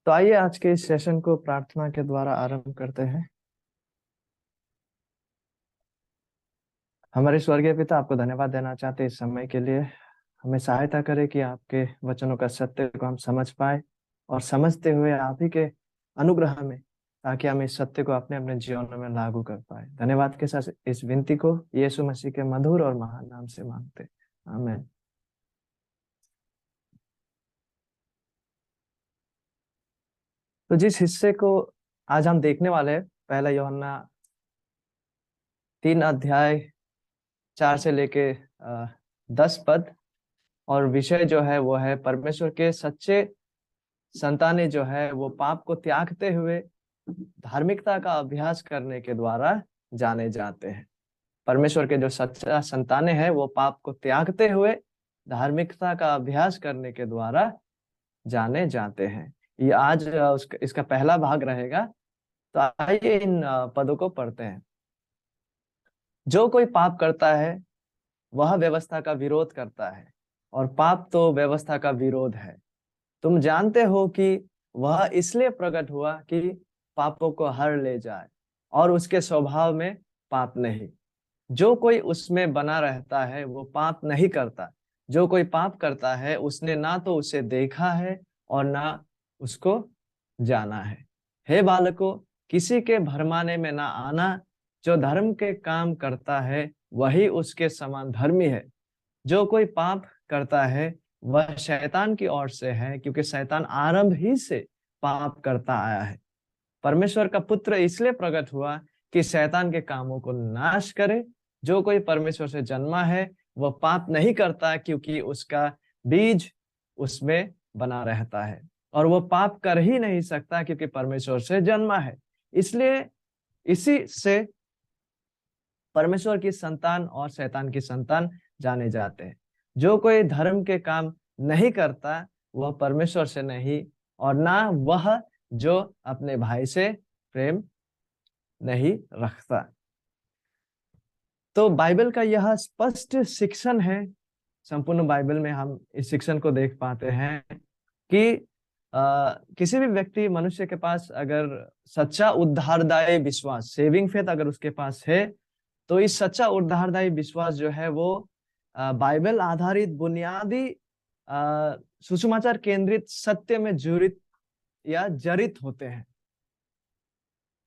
तो आइए आज के इस सेशन को प्रार्थना के द्वारा आरंभ करते हैं। हमारे स्वर्गीय पिता, आपको धन्यवाद देना चाहते हैं इस समय के लिए। हमें सहायता करें कि आपके वचनों का सत्य को हम समझ पाए और समझते हुए आप ही के अनुग्रह में, ताकि हम इस सत्य को अपने अपने जीवन में लागू कर पाए। धन्यवाद के साथ इस विनती को यीशु मसीह के मधुर और महान नाम से मांगते, आमीन। तो जिस हिस्से को आज हम देखने वाले हैं, पहला यूहन्ना 3 अध्याय 4 से लेके 10 पद, और विषय जो है वो है परमेश्वर के सच्चे संतानें जो है वो पाप को त्यागते हुए धार्मिकता का अभ्यास करने के द्वारा जाने जाते हैं। परमेश्वर के जो सच्चा संतानें हैं वो पाप को त्यागते हुए धार्मिकता का अभ्यास करने के द्वारा जाने जाते हैं। ये आज इसका पहला भाग रहेगा। तो आइए इन पदों को पढ़ते हैं। जो कोई पाप करता है वह व्यवस्था का विरोध करता है, और पाप तो व्यवस्था का विरोध है। तुम जानते हो कि वह इसलिए प्रकट हुआ कि पापों को हर ले जाए, और उसके स्वभाव में पाप नहीं। जो कोई उसमें बना रहता है वो पाप नहीं करता। जो कोई पाप करता है उसने ना तो उसे देखा है और ना उसको जाना है। हे बालकों, किसी के भरमाने में ना आना। जो धर्म के काम करता है वही उसके समान धर्मी है। जो कोई पाप करता है वह शैतान की ओर से है, क्योंकि शैतान आरंभ ही से पाप करता आया है। परमेश्वर का पुत्र इसलिए प्रकट हुआ कि शैतान के कामों को नाश करे। जो कोई परमेश्वर से जन्मा है वह पाप नहीं करता, क्योंकि उसका बीज उसमें बना रहता है, और वह पाप कर ही नहीं सकता क्योंकि परमेश्वर से जन्मा है। इसलिए इसी से परमेश्वर की संतान और शैतान की संतान जाने जाते हैं। जो कोई धर्म के काम नहीं करता वह परमेश्वर से नहीं, और ना वह जो अपने भाई से प्रेम नहीं रखता। तो बाइबल का यह स्पष्ट शिक्षण है। संपूर्ण बाइबल में हम इस शिक्षण को देख पाते हैं कि किसी भी व्यक्ति मनुष्य के पास अगर सच्चा उद्धारदायी विश्वास, सेविंग फेथ अगर उसके पास है, तो इस सच्चा उद्धारदायी विश्वास जो है वो बाइबल आधारित बुनियादी सुसमाचार केंद्रित सत्य में जुड़ित या जड़ित होते हैं।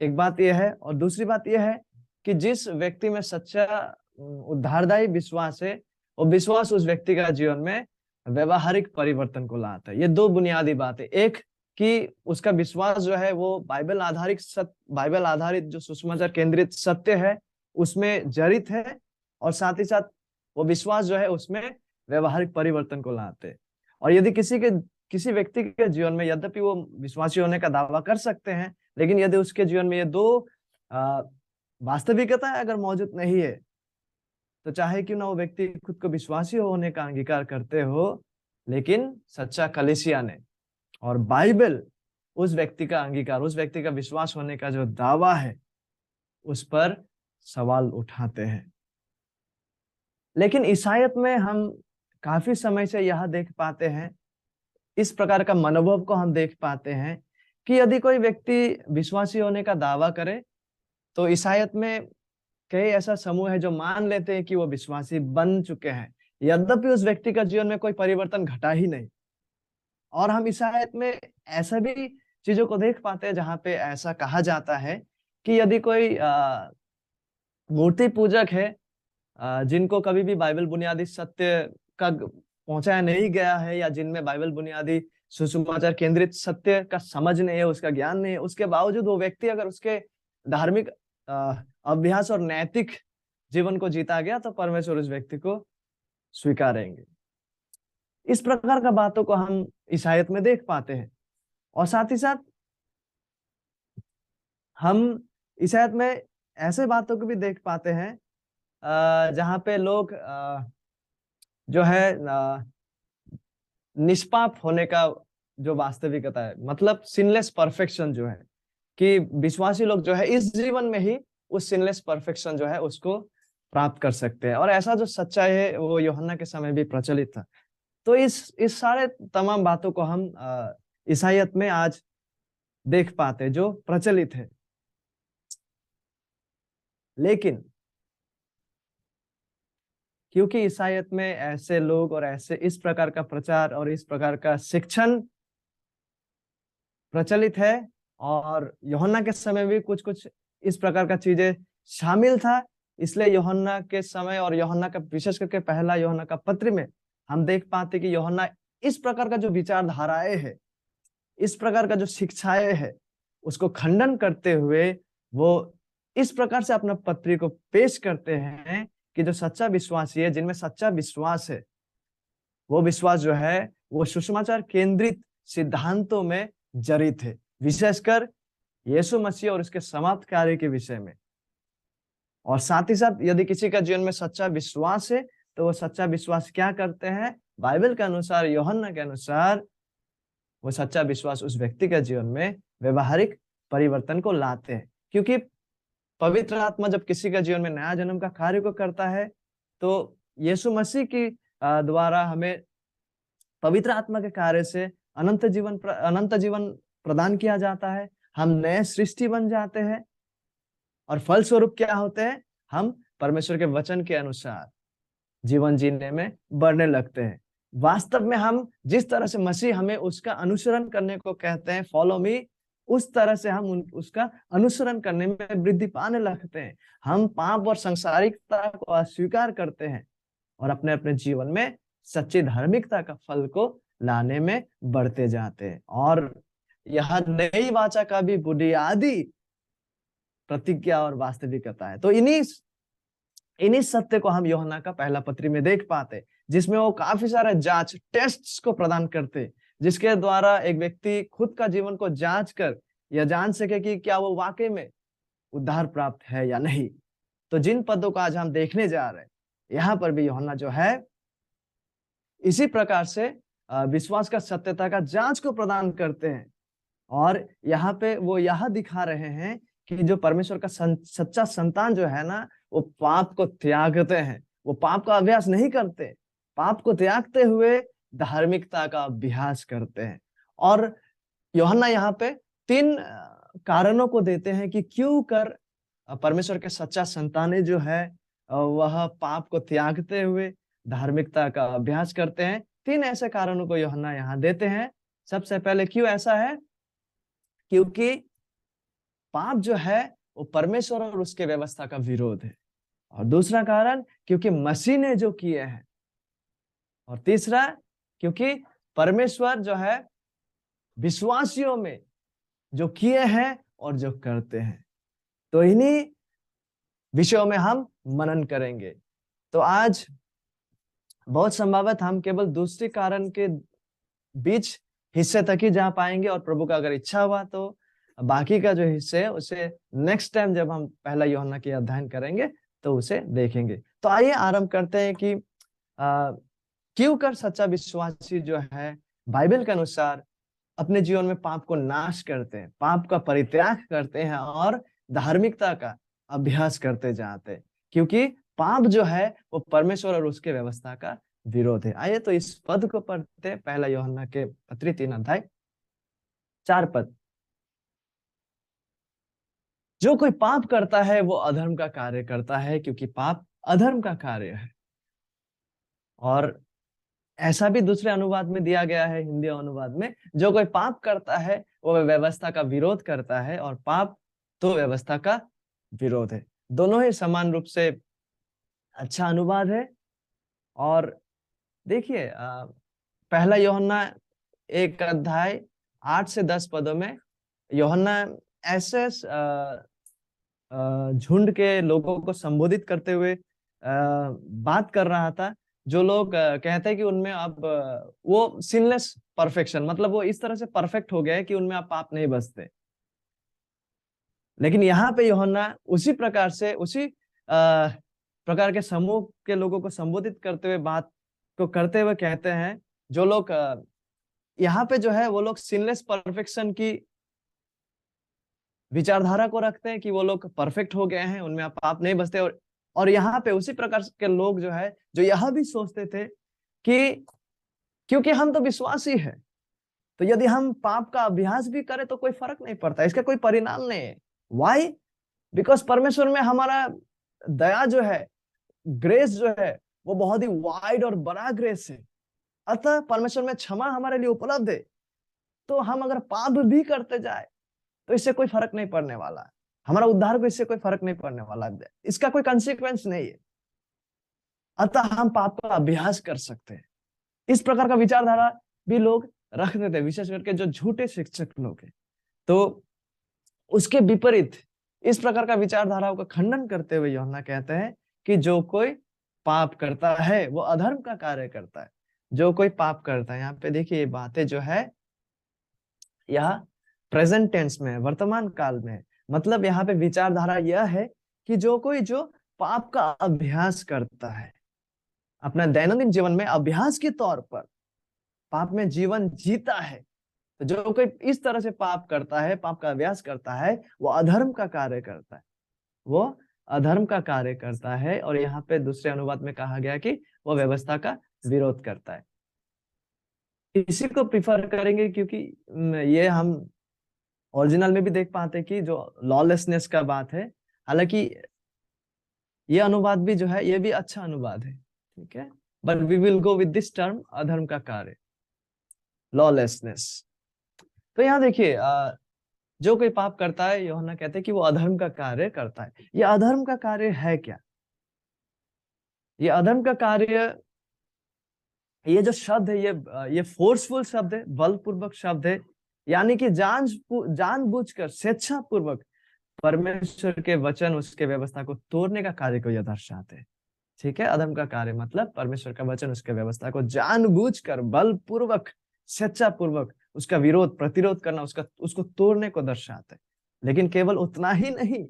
एक बात यह है, और दूसरी बात यह है कि जिस व्यक्ति में सच्चा उद्धारदायी विश्वास है, वो विश्वास उस व्यक्ति का जीवन में व्यवहारिक परिवर्तन को लाता है। ये दो बुनियादी बातें, एक कि उसका विश्वास जो है वो बाइबल आधारित जो सुसमाचार केंद्रित सत्य है उसमें जड़ित है, और साथ ही साथ वो विश्वास जो है उसमें व्यवहारिक परिवर्तन को लाते हैं। और यदि किसी व्यक्ति के जीवन में, यद्यपि वो विश्वासी होने का दावा कर सकते हैं, लेकिन यदि उसके जीवन में ये दो वास्तविकता अगर मौजूद नहीं है, तो चाहे क्यों ना वो व्यक्ति खुद को विश्वासी होने का अंगीकार करते हो, लेकिन सच्चा कलीसिया ने और बाइबल उस व्यक्ति का अंगीकार, उस व्यक्ति का विश्वास होने का जो दावा है उस पर सवाल उठाते हैं। लेकिन ईसाईयत में हम काफी समय से यह देख पाते हैं, इस प्रकार का मनोभाव को हम देख पाते हैं कि यदि कोई व्यक्ति विश्वासी होने का दावा करे, तो ईसाईयत में कई ऐसा समूह है जो मान लेते हैं कि वो विश्वासी बन चुके हैं, यद्यपि उस व्यक्ति का जीवन में कोई परिवर्तन घटा ही नहीं। और हम ईसाईयत में ऐसा भी चीजों को देख पाते हैं जहां पे ऐसा कहा जाता है कि यदि कोई मूर्ति पूजक है, जिनको कभी भी बाइबल बुनियादी सत्य का पहुंचाया नहीं गया है, या जिनमें बाइबल बुनियादी सुसमाचार केंद्रित सत्य का समझ नहीं है, उसका ज्ञान नहीं है, उसके बावजूद वो व्यक्ति अगर उसके धार्मिक अभ्यास और नैतिक जीवन को जीता गया, तो परमेश्वर उस व्यक्ति को स्वीकारेंगे। इस प्रकार का बातों को हम ईसाईयत में देख पाते हैं। और साथ ही साथ हम ईसाईयत में ऐसे बातों को भी देख पाते हैं जहां पे लोग जो है निष्पाप होने का जो वास्तविकता है, मतलब सिनलेस परफेक्शन जो है, कि विश्वासी लोग जो है इस जीवन में ही उस सिनलेस परफेक्शन जो है उसको प्राप्त कर सकते हैं। और ऐसा जो सच्चाई है वो यूहन्ना के समय भी प्रचलित था। तो इस सारे तमाम बातों को हम ईसाईयत में आज देख पाते जो प्रचलित है। लेकिन क्योंकि ईसाइयत में ऐसे लोग और ऐसे इस प्रकार का प्रचार और इस प्रकार का शिक्षण प्रचलित है, और यूहन्ना के समय भी कुछ कुछ इस प्रकार का चीजें शामिल था, इसलिए यूहन्ना के समय और यूहन्ना का विशेष करके पहला यूहन्ना का पत्र में हम देख पाते कि यूहन्ना इस प्रकार का जो विचारधाराएं है, इस प्रकार का जो शिक्षाएं है, उसको खंडन करते हुए वो इस प्रकार से अपना पत्री को पेश करते हैं कि जो सच्चा विश्वासी है, जिनमें सच्चा विश्वास है, वो विश्वास जो है वो सुसमाचार केंद्रित सिद्धांतों में जड़ित है, विशेषकर यीशु मसीह और उसके समाप्त कार्य के विषय में। और साथ ही साथ यदि किसी का जीवन में सच्चा विश्वास है, तो वो सच्चा विश्वास क्या करते हैं, बाइबल के अनुसार, यूहन्ना के अनुसार, वो सच्चा विश्वास उस व्यक्ति के जीवन में व्यवहारिक परिवर्तन को लाते हैं। क्योंकि पवित्र आत्मा जब किसी का जीवन में नया जन्म का कार्य को करता है, तो यीशु मसीह की द्वारा हमें पवित्र आत्मा के कार्य से अनंत जीवन प्रदान किया जाता है। हम नए सृष्टि बन जाते हैं, और फलस्वरूप क्या होते हैं, हम परमेश्वर के वचन के अनुसार जीवन जीने में बढ़ने लगते हैं। वास्तव में हम जिस तरह से मसीह हमें उसका अनुसरण करने को कहते हैं, फॉलो मी, उस तरह से हम उसका अनुसरण करने में वृद्धि पाने लगते हैं। हम पाप और सांसारिकता को अस्वीकार करते हैं और अपने अपने जीवन में सच्ची धार्मिकता का फल को लाने में बढ़ते जाते हैं। और यह नई वाचा का भी बुनियादी प्रतिज्ञा और वास्तविकता है। तो इन्हीं सत्य को हम यूहन्ना का पहला पत्री में देख पाते, जिसमें वो काफी सारे जांच टेस्ट्स को प्रदान करते, जिसके द्वारा एक व्यक्ति खुद का जीवन को जांच कर यह जान सके कि क्या वो वाकई में उद्धार प्राप्त है या नहीं। तो जिन पदों को आज हम देखने जा रहे हैं, यहाँ पर भी यूहन्ना जो है इसी प्रकार से विश्वास का सत्यता का जांच को प्रदान करते हैं। और यहाँ पे वो यह दिखा रहे हैं कि जो परमेश्वर का सच्चा संतान जो है ना, वो पाप को त्यागते हैं, वो पाप का अभ्यास नहीं करते, पाप को त्यागते हुए धार्मिकता का अभ्यास करते हैं। और यूहन्ना यहाँ पे 3 कारणों को देते हैं कि क्यों कर परमेश्वर के सच्चा संतान जो है वह पाप को त्यागते हुए धार्मिकता का अभ्यास करते हैं। 3 ऐसे कारणों को यूहन्ना यहाँ देते हैं। सबसे पहले क्यों ऐसा है, क्योंकि पाप जो है वो परमेश्वर और उसके व्यवस्था का विरोध है। और दूसरा कारण, क्योंकि मसीह ने जो किए हैं। और तीसरा, क्योंकि परमेश्वर जो है विश्वासियों में जो किए हैं और जो करते हैं। तो इन्हीं विषयों में हम मनन करेंगे। तो आज बहुत संभवत हम केवल दूसरे कारण के बीच हिस्से तक ही जा पाएंगे, और प्रभु का अगर इच्छा हुआ तो बाकी का जो हिस्से है उसे नेक्स्ट टाइम जब हम पहला यूहन्ना की अध्ययन करेंगे तो उसे देखेंगे। तो आइए आरंभ करते हैं कि क्यों कर सच्चा विश्वासी जो है बाइबल के अनुसार अपने जीवन में पाप को नाश करते हैं, पाप का परित्याग करते हैं और धार्मिकता का अभ्यास करते जाते हैं। क्योंकि पाप जो है वो परमेश्वर और उसके व्यवस्था का विरोध है। आइए तो इस पद को पढ़ते हैं, पहला यूहन्ना के पत्री 3 अध्याय 4 पद। जो कोई पाप करता है वो अधर्म का कार्य करता है, क्योंकि पाप अधर्म का कार्य है। और ऐसा भी दूसरे अनुवाद में दिया गया है, हिंदी अनुवाद में, जो कोई पाप करता है वो व्यवस्था का विरोध करता है, और पाप तो व्यवस्था का विरोध है। दोनों ही समान रूप से अच्छा अनुवाद है। और देखिए पहला यूहन्ना 1 अध्याय 8 से 10 पदों में यूहन्ना ऐसे झुंड के लोगों को संबोधित करते हुए बात कर रहा था, जो लोग कहते हैं कि उनमें अब वो सिनलेस परफेक्शन, मतलब वो इस तरह से परफेक्ट हो गए कि उनमें अब पाप नहीं बचते। लेकिन यहाँ पे यूहन्ना उसी प्रकार से उसी प्रकार के समूह के लोगों को संबोधित करते हुए बात को करते हुए कहते हैं, जो लोग यहाँ पे जो है वो लोग सिनलेस परफेक्शन की विचारधारा को रखते हैं कि वो लोग परफेक्ट हो गए हैं, उनमें अब पाप नहीं बचते। और यहाँ पे उसी प्रकार के लोग जो है जो यह भी सोचते थे कि क्योंकि हम तो विश्वासी हैं, तो यदि हम पाप का अभ्यास भी करें तो कोई फर्क नहीं पड़ता, इसका कोई परिणाम नहीं है। वाई? बिकॉज परमेश्वर में हमारा दया जो है, ग्रेस जो है, वो बहुत ही वाइड और बड़ा ग्रेस है। अतः परमेश्वर में क्षमा हमारे लिए उपलब्ध है। तो हम अगर पाप भी करते जाए तो इससे कोई फर्क नहीं पड़ने वाला है, हमारा उद्धार को इससे कोई फर्क नहीं पड़ने वाला है, इसका कोई कंसिक्वेंस नहीं है। अतः हम पाप का अभ्यास कर सकते हैं। इस प्रकार का विचारधारा भी लोग रखते थे, विशेष करके जो झूठे शिक्षक लोग हैं। तो उसके विपरीत इस प्रकार का विचारधाराओं का खंडन करते हुए यूहन्ना कहते हैं कि जो कोई पाप करता है वो अधर्म का कार्य करता है। जो कोई पाप करता है, यहाँ पे देखिए ये बातें जो है यह प्रेजेंट टेंस में है, वर्तमान काल में है। मतलब यहाँ पे विचारधारा यह है कि जो कोई जो पाप का अभ्यास करता है, अपना दैनंदिन जीवन में अभ्यास के तौर पर पाप में जीवन जीता है, तो जो कोई इस तरह से पाप करता है, पाप का अभ्यास करता है, वो अधर्म का कार्य करता है, वो अधर्म का कार्य करता है। और यहाँ पे दूसरे अनुवाद में कहा गया कि वो व्यवस्था का विरोध करता है। इसी को प्रिफर करेंगे क्योंकि ये हम ओरिजिनल में भी देख पाते कि जो लॉलेसनेस का बात है, हालांकि ये अनुवाद भी जो है ये भी अच्छा अनुवाद है, ठीक है, but we will go with this term, अधर्म का कार्य, लॉलेसनेस। तो यहाँ देखिए जो कोई पाप करता है, यूहन्ना कहते हैं कि वो अधर्म का कार्य करता है। ये अधर्म का कार्य है क्या? ये अधर्म का कार्य, ये जो शब्द है ये फोर्सफुल शब्द है, बलपूर्वक शब्द है, यानी कि जानबूझकर स्वेच्छापूर्वक परमेश्वर के वचन, उसके व्यवस्था को तोड़ने का कार्य को यह दर्शाते हैं। ठीक है, अधर्म का कार्य मतलब परमेश्वर का वचन, उसके व्यवस्था को जानबूझकर बलपूर्वक स्वेच्छापूर्वक उसका विरोध, प्रतिरोध करना, उसको तोड़ने को दर्शाते हैं। लेकिन केवल उतना ही नहीं,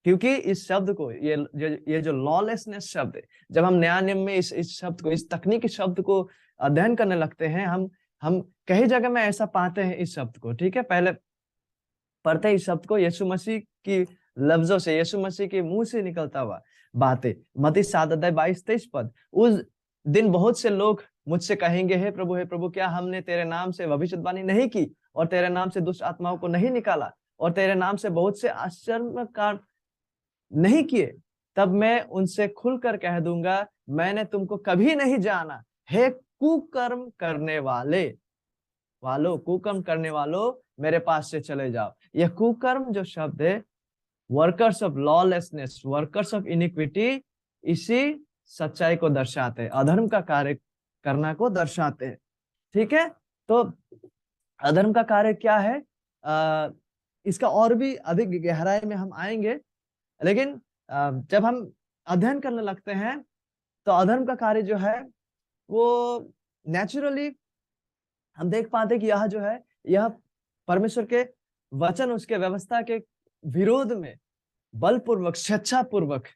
क्योंकि इस शब्द को, ये जो लॉलेसनेस शब्द है, जब हम नया नियम में इस शब्द को, इस तकनीकी शब्द को अध्ययन करने लगते हैं, हम कई जगह में ऐसा पाते हैं इस शब्द को। ठीक है, पहले पढ़ते हैं इस शब्द को यीशु मसीह की लफ्जों से, यीशु मसीह के मुंह से निकलता हुआ बातें। मत्ती 7:22-23 पद, उस दिन बहुत से लोग मुझसे कहेंगे, हे प्रभु क्या हमने तेरे नाम से भविष्यवाणी नहीं की, और तेरे नाम से दुष्ट आत्माओं को नहीं निकाला, और तेरे नाम से बहुत से आश्चर्य कार्य नहीं किए? तब मैं उनसे खुलकर कह दूंगा, मैंने तुमको कभी नहीं जाना, हे कुकर्म करने कुकर्म करने वालों, मेरे पास से चले जाओ। यह कुकर्म जो शब्द है, workers of lawlessness, workers of iniquity, इसी सच्चाई को दर्शाते हैं, अधर्म का कार्य करना को दर्शाते हैं। ठीक है, तो अधर्म का कार्य क्या है, इसका और भी अधिक गहराई में हम आएंगे। लेकिन जब हम अध्ययन करने लगते हैं तो अधर्म का कार्य जो है वो नेचुरली हम देख पाते कि यह जो है, यह परमेश्वर के वचन, उसके व्यवस्था के विरोध में बलपूर्वक, स्वेच्छापूर्वक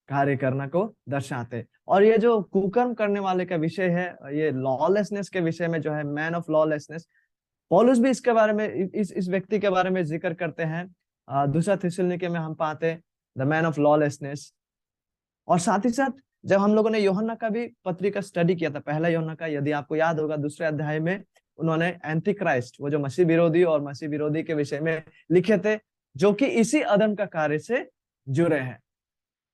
कार्य करना को दर्शाते। और ये जो कुकर्म करने वाले का विषय है, ये लॉलेसनेस के विषय में जो है, मैन ऑफ लॉलेसनेस, पौलुस भी इसके बारे में, इस व्यक्ति के बारे में जिक्र करते हैं। दूसरा थिस्सलुनीके में हम पाते द मैन ऑफ लॉलेसनेस। और साथ ही साथ जब हम लोगों ने यूहन्ना का भी पत्री का स्टडी किया था, पहला यूहन्ना का, यदि आपको याद होगा, दूसरे अध्याय में उन्होंने एंटी क्राइस्ट, वो जो मसीह विरोधी और मसीह विरोधी के विषय में लिखे थे, जो कि इसी अधर्म का कार्य से जुड़े हैं।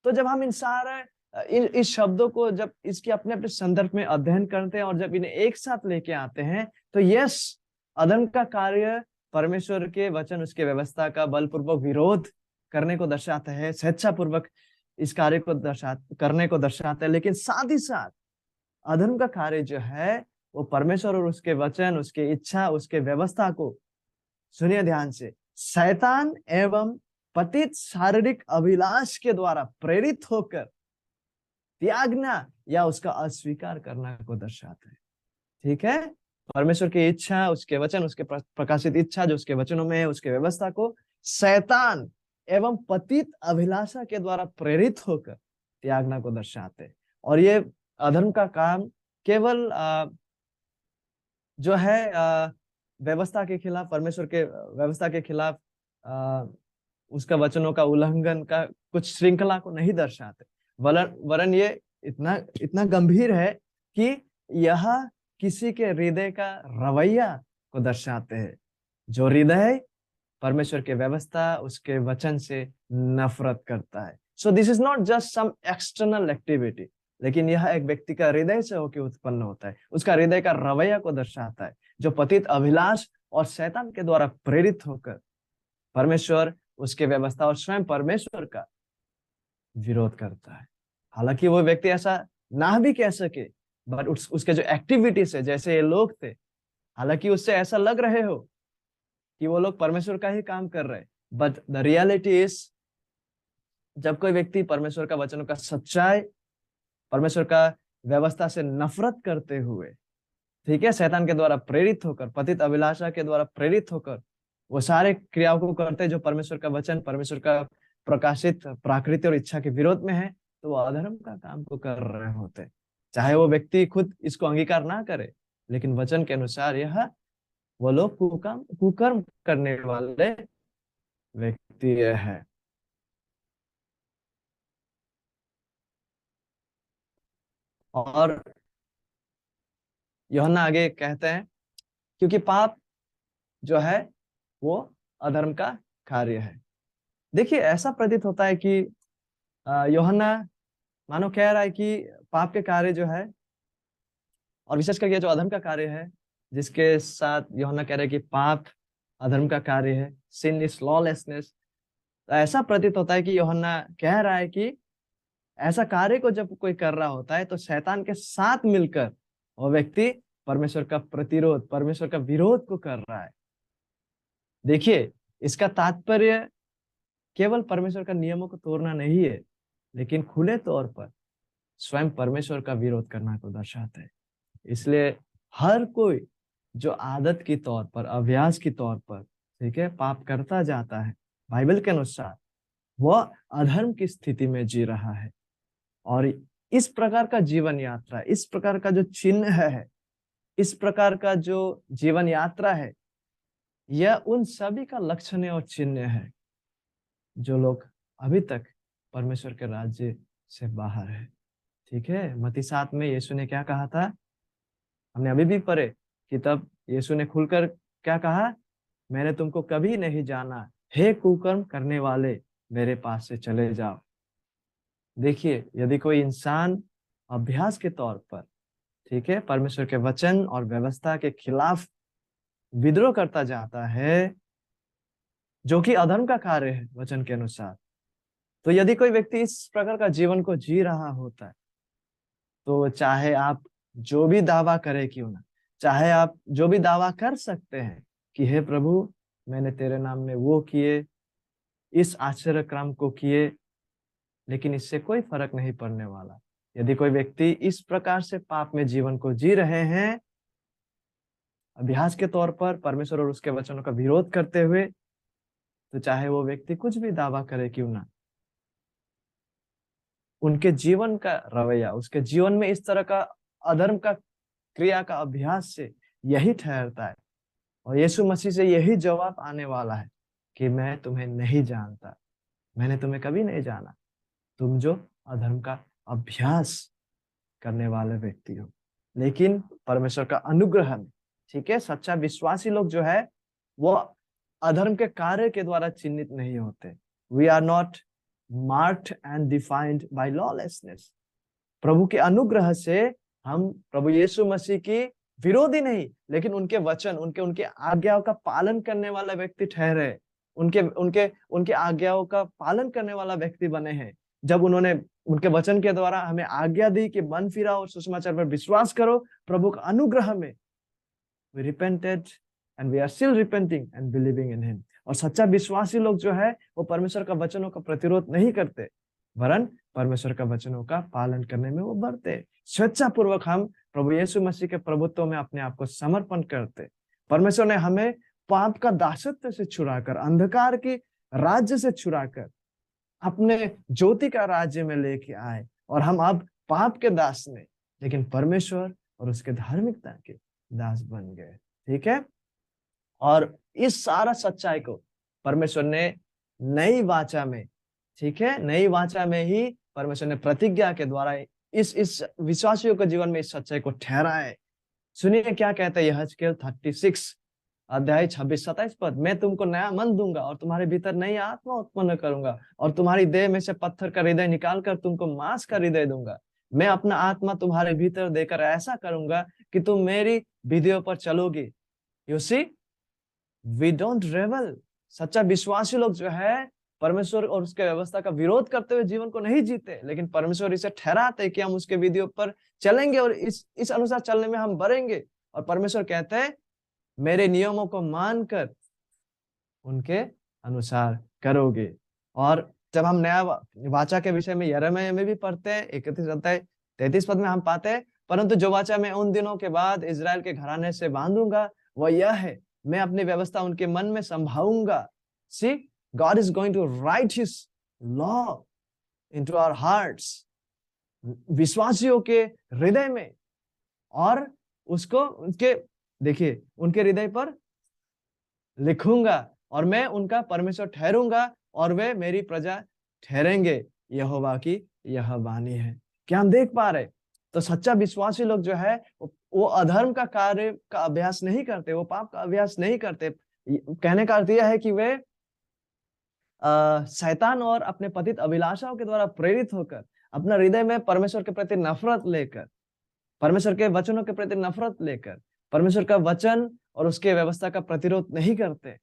तो जब हम इस शब्दों को जब इसके अपने अपने संदर्भ में अध्ययन करते हैं और जब इन्हें एक साथ लेके आते हैं, तो यस, अधर्म का कार्य परमेश्वर के वचन, उसके व्यवस्था का बलपूर्वक विरोध करने को दर्शाता है, स्वेच्छापूर्वक इस कार्य को करने को दर्शाता है। लेकिन साथ ही साथ अधर्म का कार्य जो है वो परमेश्वर और उसके वचन, उसके इच्छा, उसके व्यवस्था को, सुनिए ध्यान से, शैतान एवं पतित शारीरिक अभिलाष के द्वारा प्रेरित होकर त्यागना या उसका अस्वीकार करना को दर्शाता है। ठीक है, परमेश्वर की इच्छा, उसके वचन, उसके प्रकाशित इच्छा जो उसके वचनों में है, उसके व्यवस्था को शैतान एवं पतित अभिलाषा के द्वारा प्रेरित होकर त्यागना को दर्शाते। और ये अधर्म का काम केवल जो है व्यवस्था के खिलाफ, परमेश्वर के व्यवस्था के खिलाफ उसका वचनों का उल्लंघन का कुछ श्रृंखला को नहीं दर्शाते, वरन ये इतना गंभीर है कि यह किसी के हृदय का रवैया को दर्शाते हैं। जो हृदय परमेश्वर के व्यवस्था, उसके वचन से नफरत करता है। So this is not just some external activity, लेकिन यह एक व्यक्ति का हृदय से होकर उत्पन्न होता है, उसका हृदय का रवैया को दर्शाता है, जो पतित अभिलाष और शैतान के द्वारा प्रेरित होकर परमेश्वर, उसके व्यवस्था और स्वयं परमेश्वर का विरोध करता है। हालांकि वो व्यक्ति ऐसा ना भी कह सके, बट उसके जो एक्टिविटीज है, जैसे ये लोग थे, हालांकि उससे ऐसा लग रहे हो कि वो लोग परमेश्वर का ही काम कर रहे, बट द रियलिटी इज, जब कोई व्यक्ति परमेश्वर का वचनों का सच्चाई, परमेश्वर का व्यवस्था से नफरत करते हुए, ठीक है, शैतान के द्वारा प्रेरित होकर, पतित अभिलाषा के द्वारा प्रेरित होकर वो सारे क्रियाओं को करते हैं जो परमेश्वर का वचन, परमेश्वर का प्रकाशित प्राकृति और इच्छा के विरोध में है, तो वो अधर्म का काम को कर रहे होते हैं। चाहे वो व्यक्ति खुद इसको अंगीकार ना करे, लेकिन वचन के अनुसार यह वो लोग कुकर्म करने वाले व्यक्ति है। और यूहन्ना आगे कहते हैं, क्योंकि पाप जो है वो अधर्म का कार्य है। देखिए, ऐसा प्रतीत होता है कि यूहन्ना मानो कह रहा है कि पाप के कार्य जो है, और विशेष करके जो अधर्म का कार्य है, जिसके साथ यूहन्ना कह रहे हैं कि पाप अधर्म का कार्य है, सिन इज लॉलेसनेस। ऐसा प्रतीत होता है कि यूहन्ना कह रहा है कि ऐसा कार्य को जब कोई कर रहा होता है तो शैतान के साथ मिलकर वो व्यक्ति परमेश्वर का प्रतिरोध, परमेश्वर का विरोध को कर रहा है। देखिए, इसका तात्पर्य केवल परमेश्वर का नियमों को तोड़ना नहीं है, लेकिन खुले तौर पर स्वयं परमेश्वर का विरोध करना को दर्शाता है। इसलिए हर कोई जो आदत के तौर पर, अभ्यास के तौर पर, ठीक है, पाप करता जाता है, बाइबल के अनुसार वह अधर्म की स्थिति में जी रहा है। और इस प्रकार का जीवन यात्रा, इस प्रकार का जो चिन्ह है, इस प्रकार का जो जीवन यात्रा है, यह उन सभी का लक्षण और चिन्ह है जो लोग अभी तक परमेश्वर के राज्य से बाहर है। ठीक है, मत्ती 7 में यीशु ने क्या कहा था, हमने अभी भी पढ़े कि तब यीशु ने खुलकर क्या कहा, मैंने तुमको कभी नहीं जाना, हे कुकर्म करने वाले, मेरे पास से चले जाओ। देखिए, यदि कोई इंसान अभ्यास के तौर पर, ठीक है, परमेश्वर के वचन और व्यवस्था के खिलाफ विद्रोह करता जाता है, जो कि अधर्म का कार्य है वचन के अनुसार, तो यदि कोई व्यक्ति इस प्रकार का जीवन को जी रहा होता है, तो चाहे आप जो भी दावा करे क्यों ना, चाहे आप जो भी दावा कर सकते हैं कि हे प्रभु, मैंने तेरे नाम में वो किए, इस आश्चर्य क्रम को किए, लेकिन इससे कोई फर्क नहीं पड़ने वाला। यदि कोई व्यक्ति इस प्रकार से पाप में जीवन को जी रहे हैं, अभ्यास के तौर पर परमेश्वर और उसके वचनों का विरोध करते हुए, तो चाहे वो व्यक्ति कुछ भी दावा करे क्यों ना, उनके जीवन का रवैया, उसके जीवन में इस तरह का अधर्म का क्रिया का अभ्यास से यही ठहरता है। और यीशु मसीह से यही जवाब आने वाला है कि मैं तुम्हें नहीं जानता, मैंने तुम्हें कभी नहीं जाना, तुम जो अधर्म का अभ्यास करने वाले व्यक्ति हो। लेकिन परमेश्वर का अनुग्रह में, ठीक है, सच्चा विश्वासी लोग जो है वो अधर्म के कार्य के द्वारा चिन्हित नहीं होते। We are not marked and defined by lawlessness. प्रभु के अनुग्रह से हम प्रभु यीशु मसीह की विरोधी नहीं, लेकिन उनके वचन, उनके आज्ञाओं का पालन करने वाला व्यक्ति ठहरे, उनके उनके उनके आज्ञाओं का पालन करने वाला व्यक्ति बने हैं। जब उन्होंने उनके वचन के द्वारा हमें आज्ञा दी कि मन फिराओ और सुसमाचार पर विश्वास करो, प्रभु का अनुग्रह में we repented and we are still repenting and believing in him। और सच्चा विश्वासी लोग जो है वो परमेश्वर का वचनों का प्रतिरोध नहीं करते, वरन परमेश्वर का वचनों का पालन करने में वो बढ़ते। स्वेच्छा पूर्वक हम प्रभु यीशु मसीह के प्रभुत्व में अपने आप को समर्पण करते। परमेश्वर ने हमें पाप का दासत्व से छुड़ाकर, अंधकार की राज्य से छुड़ाकर अपने ज्योति का राज्य में लेके आए, और हम अब पाप के दास नहीं, लेकिन परमेश्वर और उसके धार्मिकता के दास बन गए। ठीक है, और इस सारा सच्चाई को परमेश्वर ने नई वाचा में, ठीक है, नई वाचा में ही परमेश्वर ने प्रतिज्ञा के द्वारा इस विश्वासियों के जीवन में इस सच्चाई को ठहराए। सुनिए क्या कहता है यहेजकेल 36 अध्याय 26-27 पद, मैं तुमको नया मन दूंगा और तुम्हारे भीतर नई आत्मा उत्पन्न करूंगा और तुम्हारी देह में से पत्थर का हृदय निकाल कर तुमको मांस का हृदय दूंगा। मैं अपना आत्मा तुम्हारे भीतर देकर ऐसा करूंगा कि तुम मेरी विधियों पर चलोगे। You see, we don't rebel. सच्चा विश्वासी लोग जो है परमेश्वर और उसके व्यवस्था का विरोध करते हुए जीवन को नहीं जीते, लेकिन परमेश्वर इसे ठहराते कि हम उसके विधियों पर चलेंगे और इस अनुसार चलने में हम बढ़ेंगे। और परमेश्वर कहते हैं मेरे नियमों को मानकर उनके अनुसार करोगे। और जब हम नया वाचा के विषय में यिर्मयाह में भी पढ़ते हैं 31 अध्याय 33 पद में हम पाते हैं, परंतु जो वाचा मैं उन दिनों के बाद इजराइल के घराने से बांधूंगा वह यह है, मैं अपनी व्यवस्था उनके मन में संभाऊंगा। See, God is going to write his law into our hearts, विश्वासियों के हृदय में, और उसको उनके, देखिए, उनके हृदय पर लिखूंगा और मैं उनका परमेश्वर ठहरूंगा और वे मेरी प्रजा ठहरेंगे। यहोवा की यह वाणी है। क्या हम देख पा रहे? तो सच्चा विश्वासी लोग जो है वो अधर्म का कार्य का अभ्यास नहीं करते, वो पाप का अभ्यास नहीं करते। कहने का अर्थ यह है कि वे शैतान और अपने पतित अभिलाषाओं के द्वारा प्रेरित होकर अपना हृदय में परमेश्वर के प्रति नफरत लेकर, परमेश्वर के वचनों के प्रति नफरत लेकर परमेश्वर का वचन और उसके व्यवस्था का प्रतिरोध नहीं करते,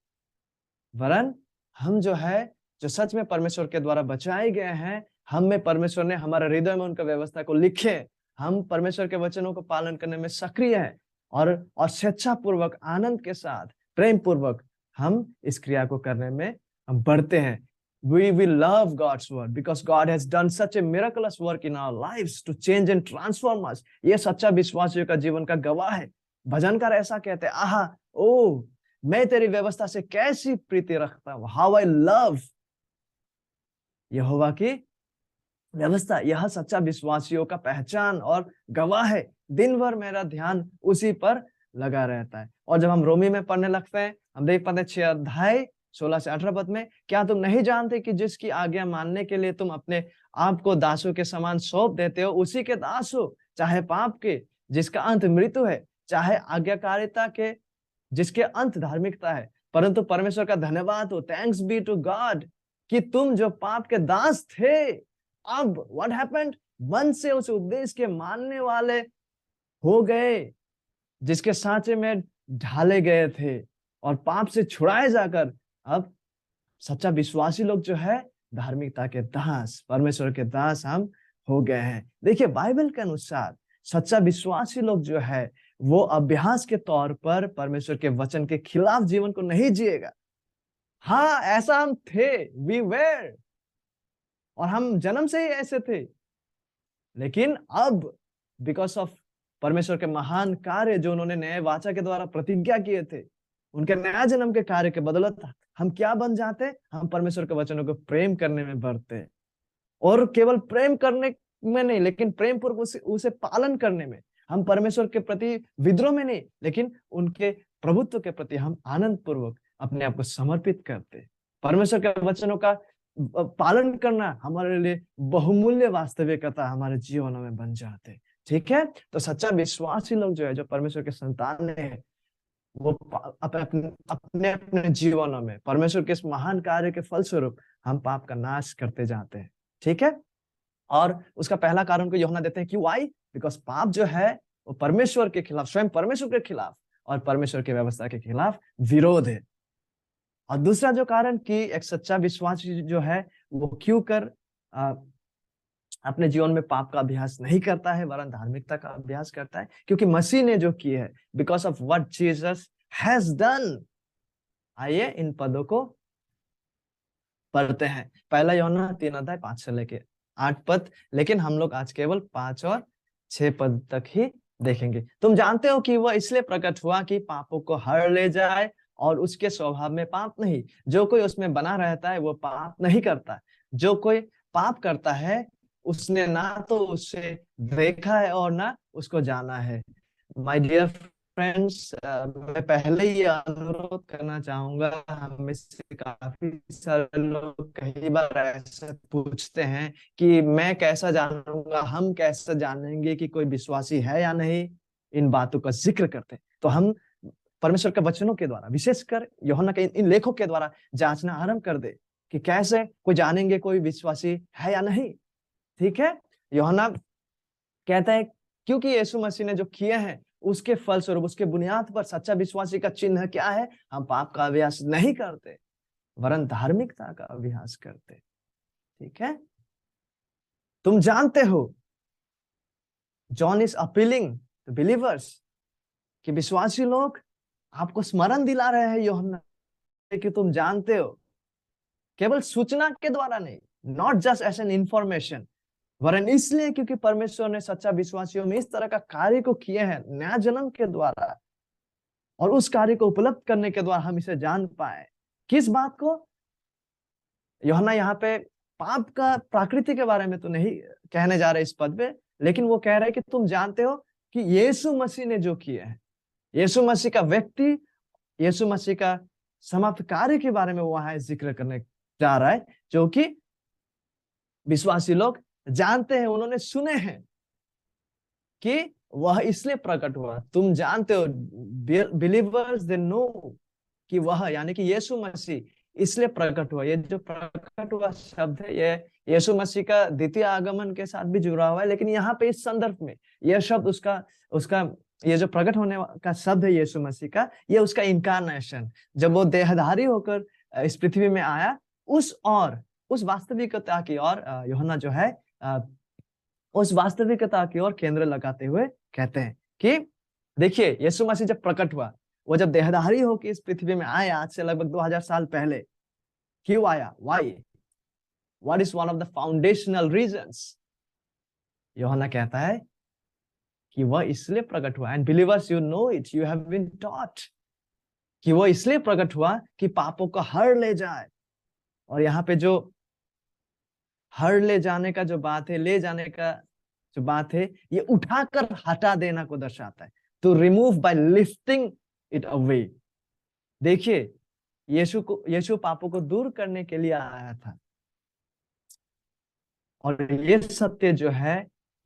वरन हम जो है, जो सच में परमेश्वर के द्वारा बचाए गए हैं, हम में परमेश्वर ने हमारे हृदय में उनका व्यवस्था को लिखे, हम परमेश्वर के वचनों को पालन करने में सक्रिय हैं और स्वेच्छा पूर्वक, आनंद के साथ, प्रेम पूर्वक हम इस क्रिया को करने में हम बढ़ते हैं। We will love God's word because God has done such a miraculous work in our lives to change and transform us. ये सच्चा विश्वासियों का जीवन का गवाह है। भजनकार ऐसा कहते हैं, आहा, ओ मैं तेरी व्यवस्था से कैसी प्रीति रखता हूं, हाउ आई लव यहोवा की व्यवस्था। यह सच्चा विश्वासियों का पहचान और गवाह है। दिन भर मेरा ध्यान उसी पर लगा रहता है। और जब हम रोमी में पढ़ने लगते हैं, हम देख पाते हैं 6 अध्याय 16 से 18 पद में, क्या तुम नहीं जानते कि जिसकी आज्ञा मानने के लिए तुम अपने आप को दासों के समान सौंप देते हो, उसी के दास हो, चाहे पाप के जिसका अंत मृत्यु है, चाहे आज्ञाकारिता के जिसके अंत धार्मिकता है। परंतु परमेश्वर का धन्यवाद हो, थैंक्स बी टू गॉड, कि तुम जो पाप के दास थे, अब व्हाट हैपेंड, मन से उस उपदेश के मानने वाले हो गए जिसके सांचे में ढाले गए थे, और पाप से छुड़ाए जाकर अब सच्चा विश्वासी लोग जो है धार्मिकता के दास, परमेश्वर के दास हम हो गए हैं। देखिए, बाइबल के अनुसार सच्चा विश्वासी लोग जो है वो अभ्यास के तौर पर परमेश्वर के वचन के खिलाफ जीवन को नहीं जिएगा। हाँ, ऐसा हम थे, वी वेर, और हम जन्म से ही ऐसे थे, लेकिन अब बिकॉज ऑफ परमेश्वर के महान कार्य जो उन्होंने नए वाचा के द्वारा प्रतिज्ञा किए थे, उनके नया जन्म के कार्य के बदौलत हम क्या बन जाते? हम परमेश्वर के वचनों को प्रेम करने में बढ़ते, और केवल प्रेम करने में नहीं, लेकिन प्रेम पूर्वक उसे पालन करने में। हम परमेश्वर के प्रति विद्रोह में नहीं, लेकिन उनके प्रभुत्व के प्रति हम आनंद पूर्वक अपने आप को समर्पित करते। परमेश्वर के वचनों का पालन करना हमारे लिए बहुमूल्य वास्तविकता हमारे जीवनों में बन जाते। ठीक है, तो सच्चा विश्वासी लोग जो है, जो परमेश्वर के संतान है, वो अपने अपने जीवनों में परमेश्वर के इस महान कार्य के फलस्वरूप हम पाप का नाश करते जाते हैं। ठीक है, और उसका पहला कारण को यूहन्ना देते हैं, क्यों? व्हाई? बिकॉज पाप जो है वो परमेश्वर के खिलाफ, स्वयं परमेश्वर के खिलाफ और परमेश्वर की व्यवस्था के खिलाफ विरोध है। और दूसरा जो कारण कि एक सच्चा विश्वासी जो है वो क्यों कर अपने जीवन में पाप का अभ्यास नहीं करता है, वरन धार्मिकता का अभ्यास करता है, क्योंकि मसीह ने जो की है, because of what Jesus has done. आइए इन पदों को पढ़ते हैं। पहला यूहन्ना 3 अध्याय 5 से लेके 8 पद, लेकिन हम लोग आज केवल 5 और 6 पद तक ही देखेंगे। तुम जानते हो कि वह इसलिए प्रकट हुआ कि पापों को हर ले जाए, और उसके स्वभाव में पाप नहीं। जो कोई उसमें बना रहता है वो पाप नहीं करता। जो कोई पाप करता है उसने ना तो उसे देखा है और ना उसको जाना है। माय डियर फ्रेंड्स, मैं पहले ही अनुरोध करना चाहूंगा, हम में से काफी सारे लोग कई बार ऐसे पूछते हैं कि मैं कैसा जानूंगा, हम कैसे जानेंगे कि कोई विश्वासी है या नहीं। इन बातों का जिक्र करते हैं। तो हम परमेश्वर के वचनों के द्वारा, विशेषकर यूहन्ना के इन लेखों के द्वारा जांचना आरंभ कर दे कि कैसे कोई जानेंगे कोई विश्वासी है या नहीं। ठीक है, यूहन्ना कहता है क्योंकि यीशु मसीह ने जो किए हैं उसके फलस्वरूप, उसके बुनियाद पर सच्चा विश्वासी का चिन्ह क्या है? हम पाप का अभ्यास नहीं करते वरन धार्मिकता का अभ्यास करते। ठीक है, तुम जानते हो, John is appealing to believers, कि विश्वासी लोग आपको स्मरण दिला रहे हैं यूहन्ना कि तुम जानते हो, केवल सूचना के द्वारा नहीं, not just as an information, वरन इसलिए क्योंकि परमेश्वर ने सच्चा विश्वासियों में इस तरह का कार्य को किए हैं नया जन्म के द्वारा, और उस कार्य को उपलब्ध करने के द्वारा हम इसे जान पाए। किस बात को? यूहन्ना यहाँ पे पाप का प्रकृति के बारे में तो नहीं कहने जा रहे इस पद पे, लेकिन वो कह रहे हैं कि तुम जानते हो कि यीशु मसीह ने जो किए हैं, यीशु मसीह का व्यक्ति, यीशु मसीह का समाप्त कार्य के बारे में वो वहां जिक्र करने जा रहा है, जो कि विश्वासी लोग जानते हैं, उन्होंने सुने हैं कि वह इसलिए प्रकट हुआ। तुम जानते हो, बिलीवर्स दे नो, कि वह यानी कि यीशु मसीह इसलिए प्रकट हुआ। ये जो प्रकट हुआ शब्द है, ये यीशु मसीह का द्वितीय आगमन के साथ भी जुड़ा हुआ है, लेकिन यहाँ पे इस संदर्भ में यह शब्द उसका ये जो प्रकट होने का शब्द है यीशु मसीह का, ये उसका इनकारनेशन, जब वो देहधारी होकर इस पृथ्वी में आया, उस वास्तविकता की ओर यूहन्ना जो है उस वास्तविकता की ओर केंद्र लगाते हुए कहते हैं कि देखिए, यीशु मसीह जब प्रकट हुआ, वो जब देहधारी होकर इस पृथ्वी में आया आज से लगभग 2000 साल पहले, क्यों आया? Why? What is one of the foundational reasons? Yuhanna कहता है कि वह इसलिए प्रकट हुआ, and believers you know it, you have been taught, कि वो इसलिए प्रकट हुआ कि पापों को हर ले जाए। और यहाँ पे जो हर ले जाने का जो बात है, ले जाने का जो बात है, ये उठाकर हटा देना को दर्शाता है, to remove by lifting it away. देखिए, यीशु पापों को दूर करने के लिए आया था, और ये सत्य जो है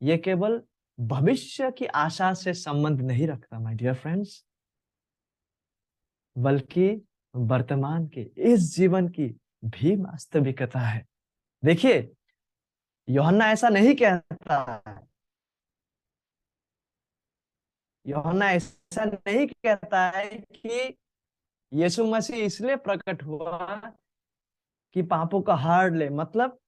ये केवल भविष्य की आशा से संबंध नहीं रखता माय डियर फ्रेंड्स, बल्कि वर्तमान के इस जीवन की भी वास्तविकता है। देखिए, यूहन्ना ऐसा नहीं कहता है, यूहन्ना ऐसा नहीं कहता है कि यीशु मसीह इसलिए प्रकट हुआ कि पापों का हार ले। मतलब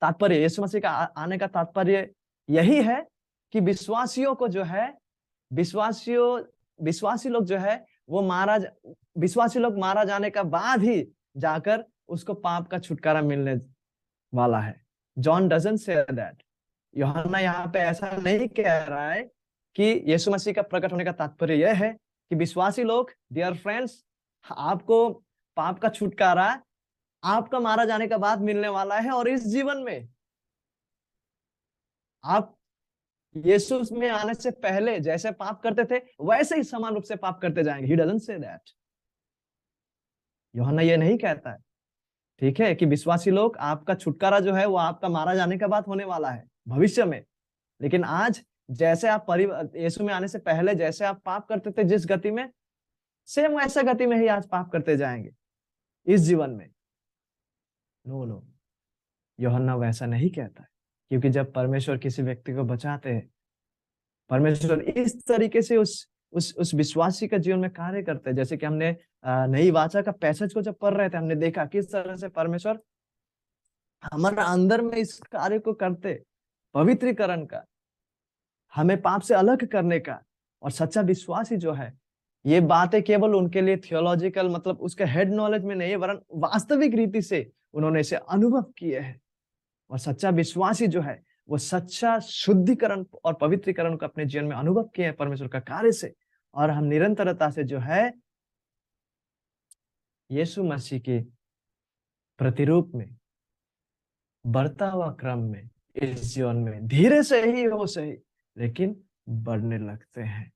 तात्पर्य, यीशु मसीह का आने का तात्पर्य यही है कि विश्वासियों को जो है, विश्वासी लोग जो है वो विश्वासी लोग मारा जाने का बाद ही जाकर उसको पाप का छुटकारा मिलने वाला है। John doesn't say that. यूहन्ना यहाँ पे ऐसा नहीं कह रहा है कि यीशु मसीह का प्रकट होने का तात्पर्य यह है कि विश्वासी लोग, डियर फ्रेंड्स, आपको पाप का छुटकारा आपका मारा जाने का बाद मिलने वाला है, और इस जीवन में आप यीशु में आने से पहले जैसे पाप करते थे वैसे ही समान रूप से पाप करते जाएंगे। He doesn't say that. यूहन्ना ये नहीं कहता है, ठीक है, कि विश्वासी लोग, आपका छुटकारा जो है वो आपका मारा जाने का बाद होने वाला है भविष्य में, लेकिन आज जैसे आप यीशु में आने से पहले जैसे आप पाप करते थे जिस गति में, सेम वैसा गति में ही आज पाप करते जाएंगे इस जीवन में। नो, यूहन्ना वैसा नहीं कहता है, क्योंकि जब परमेश्वर किसी व्यक्ति को बचाते हैं, परमेश्वर इस तरीके से उस विश्वासी का जीवन में कार्य करते हैं। जैसे कि हमने नई वाचा का पैसेज को जब पढ़ रहे थे, हमने देखा किस तरह से परमेश्वर हमारे अंदर में इस कार्य को करते, पवित्रीकरण का, हमें पाप से अलग करने का। और सच्चा विश्वासी जो है, ये बातें केवल उनके लिए थियोलॉजिकल, मतलब उसके हेड नॉलेज में नहीं है, वरन वास्तविक रीति से उन्होंने इसे अनुभव किए हैं। और सच्चा विश्वासी जो है वो सच्चा शुद्धिकरण और पवित्रीकरण को अपने जीवन में अनुभव किए हैं परमेश्वर का कार्य से। और हम निरंतरता से जो है यीशु मसीह के प्रतिरूप में बढ़ता हुआ क्रम में इस जीवन में धीरे से ही हो सही, लेकिन बढ़ने लगते हैं।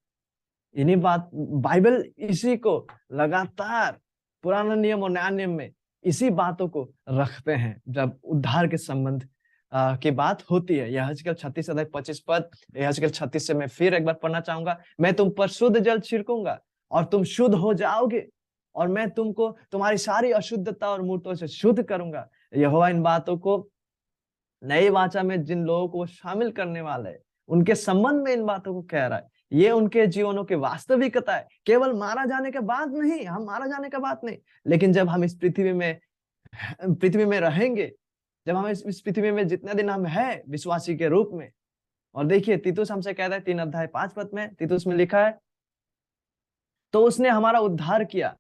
इन्हीं बात, बाइबल इसी को लगातार पुराना नियम और नया नियम में इसी बातों को रखते हैं जब उद्धार के संबंध की बात होती है। यहेजकेल 36 अध्याय 25 पद, यहेजकेल 36 से मैं फिर एक बार पढ़ना चाहूंगा। मैं तुम पर शुद्ध जल छिड़कूंगा और तुम शुद्ध हो जाओगे, और मैं तुमको तुम्हारी सारी अशुद्धता और मूर्तों से शुद्ध करूंगा। यहोवा इन बातों को नई वाचा में जिन लोगों को शामिल करने वाला है, उनके संबंध में इन बातों को कह रहा है। ये उनके जीवनों की वास्तविकता है, केवल मारा जाने के बाद नहीं, हम मारा जाने के बाद नहीं, लेकिन जब हम इस पृथ्वी में रहेंगे, जब हम इस पृथ्वी में जितने दिन हम हैं विश्वासी के रूप में। और देखिए तीतुस हमसे कहता है 3 अध्याय 5 पद में, तीतुस में लिखा है, तो उसने हमारा उद्धार किया।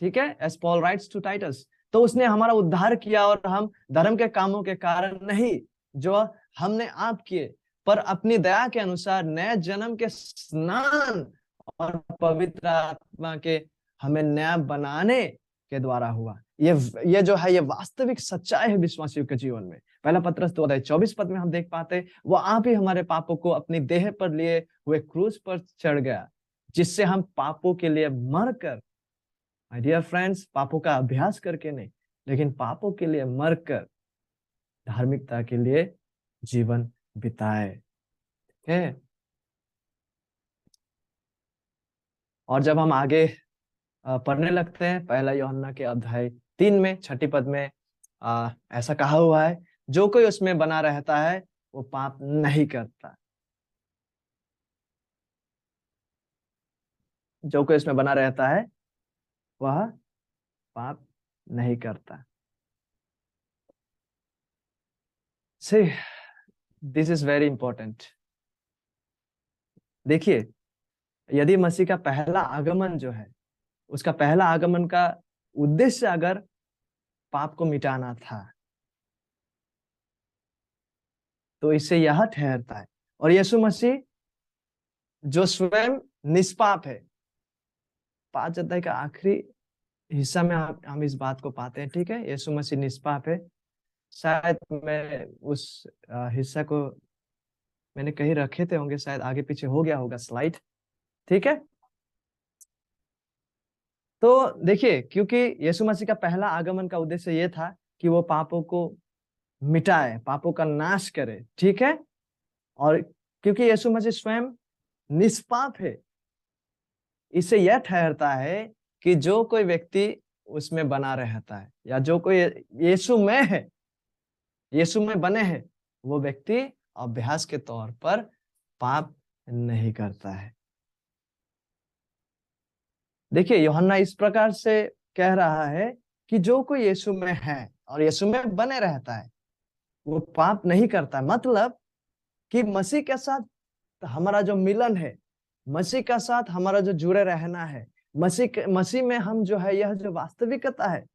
ठीक है, as Paul writes to Titus, तो उसने हमारा उद्धार किया, और हम धर्म के कामों के कारण नहीं जो हमने आप किए, पर अपनी दया के अनुसार नए जन्म के स्नान और पवित्र आत्मा के हमें नया बनाने के द्वारा हुआ। ये जो है, ये वास्तविक सच्चाई है विश्वासियों के जीवन में। पहला पत्रस 2 अध्याय 24 पद में हम देख पाते हैं, वो आप ही हमारे पापों को अपनी देह पर लिए हुए क्रूस पर चढ़ गया, जिससे हम पापों के लिए मरकर, माय डियर फ्रेंड्स, पापों का अभ्यास करके नहीं, लेकिन पापों के लिए मरकर धार्मिकता के लिए जीवन बिताए। है। और जब हम आगे पढ़ने लगते हैं, पहला यूहन्ना के अध्याय 3 में 6 पद में ऐसा कहा हुआ है, जो कोई उसमें बना रहता है वो पाप नहीं करता। जो कोई उसमें बना रहता है वह पाप नहीं करता। See, this is very important. देखिए, यदि मसीह का पहला आगमन जो है, उसका पहला आगमन का उद्देश्य अगर पाप को मिटाना था, तो इससे यह ठहरता है। और यीशु मसीह जो स्वयं निष्पाप है, 5 अध्याय का आखिरी हिस्सा में हम इस बात को पाते हैं। ठीक है, यीशु मसीह निष्पाप है। शायद मैं उस हिस्सा को मैंने कहीं रखे थे होंगे, शायद आगे पीछे हो गया होगा स्लाइड। ठीक है, तो देखिए, क्योंकि यीशु मसीह का पहला आगमन का उद्देश्य ये था कि वो पापों को मिटाए, पापों का नाश करे। ठीक है, और क्योंकि यीशु मसीह स्वयं निष्पाप है, इससे यह ठहरता है कि जो कोई व्यक्ति उसमें बना रहता है, या जो कोई यीशु में है, यीशु में बने हैं, वो व्यक्ति अभ्यास के तौर पर पाप नहीं करता है। देखिए, यूहन्ना इस प्रकार से कह रहा है कि जो कोई यीशु में है और यीशु में बने रहता है वो पाप नहीं करता। मतलब कि मसीह के साथ हमारा जो मिलन है, मसीह के साथ हमारा जो जुड़े रहना है, मसीह में हम जो है, यह जो वास्तविकता है,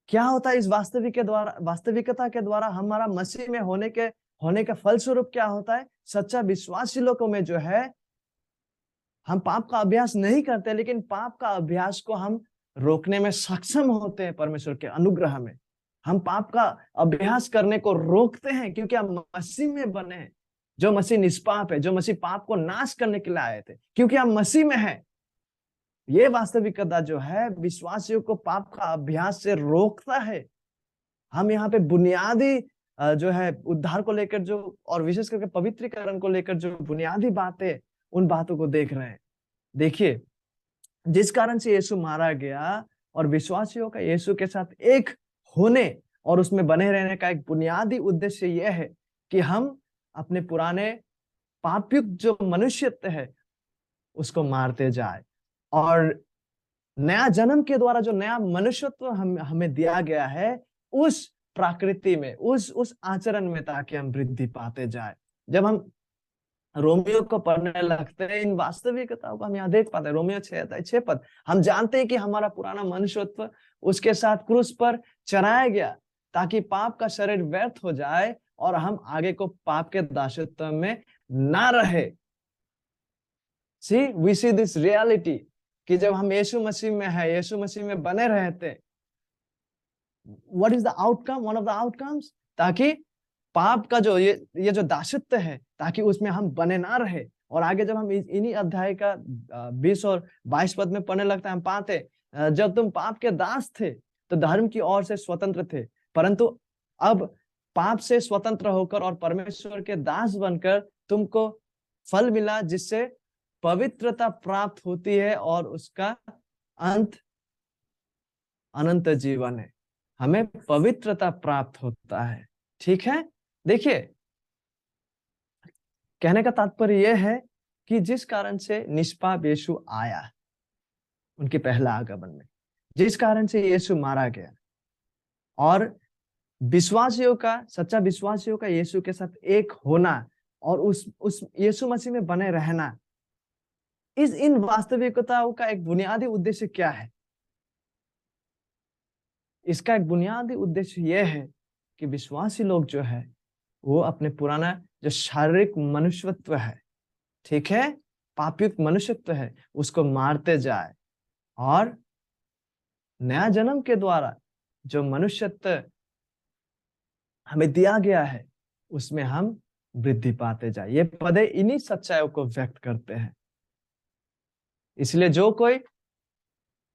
क्या होता है इस वास्तविकता के द्वारा हमारा मसीह में होने का फलस्वरूप क्या होता है? सच्चा विश्वासी लोगों में जो है, हम पाप का अभ्यास नहीं करते, लेकिन पाप का अभ्यास को हम रोकने में सक्षम होते हैं। परमेश्वर के अनुग्रह में हम पाप का अभ्यास करने को रोकते हैं, क्योंकि हम मसीह में बने हैं। जो मसीह निष्पाप है, जो मसीह पाप को नाश करने के लिए आए थे, क्योंकि हम मसीह में हैं। ये वास्तविकता जो है विश्वासियों को पाप का अभ्यास से रोकता है। हम यहाँ पे बुनियादी जो है उद्धार को लेकर जो, और विशेष करके पवित्रीकरण को लेकर जो बुनियादी बातें, उन बातों को देख रहे हैं। देखिए, जिस कारण से यीशु मारा गया और विश्वासियों का यीशु के साथ एक होने और उसमें बने रहने का एक बुनियादी उद्देश्य यह है कि हम अपने पुराने पापयुक्त जो मनुष्यत्व है उसको मारते जाए, और नया जन्म के द्वारा जो नया मनुष्यत्व हमें दिया गया है, उस प्रकृति में, उस आचरण में, ताकि हम वृद्धि पाते जाए। जब हम रोमियो को पढ़ने लगते हैं, इन वास्तविकताओं को हम यहाँ देख पाते हैं। रोमियो 6 पद, हम जानते हैं कि हमारा पुराना मनुष्यत्व उसके साथ क्रूस पर चढ़ाया गया, ताकि पाप का शरीर व्यर्थ हो जाए और हम आगे को पाप के दासत्व में ना रहे। See, we see this reality कि जब हम यीशु मसीह में है, यीशु मसीह में बने रहते, what is the outcome? One of the outcomes, ताकि पाप का जो ये जो दासत्व है, ताकि उसमें हम बने ना रहे। और आगे जब हम इन्हीं अध्याय का 20 और 22 पद में पढ़ने लगता है, हम पाते जब तुम पाप के दास थे तो धर्म की ओर से स्वतंत्र थे, परंतु अब पाप से स्वतंत्र होकर और परमेश्वर के दास बनकर तुमको फल मिला, जिससे पवित्रता प्राप्त होती है और उसका अंत अनंत जीवन है। हमें पवित्रता प्राप्त होता है। ठीक है, देखिए, कहने का तात्पर्य यह है कि जिस कारण से निष्पाप यीशु आया उनके पहला आगमन में, जिस कारण से यीशु मारा गया और विश्वासियों का, सच्चा विश्वासियों का यीशु के साथ एक होना और उस यीशु मसीह में बने रहना, इन वास्तविकताओं का एक बुनियादी उद्देश्य क्या है? इसका एक बुनियादी उद्देश्य यह है कि विश्वासी लोग जो है वो अपने पुराना जो शारीरिक मनुष्यत्व है, ठीक है, पापयुक्त मनुष्यत्व है, उसको मारते जाए और नया जन्म के द्वारा जो मनुष्यत्व हमें दिया गया है उसमें हम वृद्धि पाते जाए। ये पदे इन्हीं सच्चाइयों को व्यक्त करते हैं। इसलिए जो कोई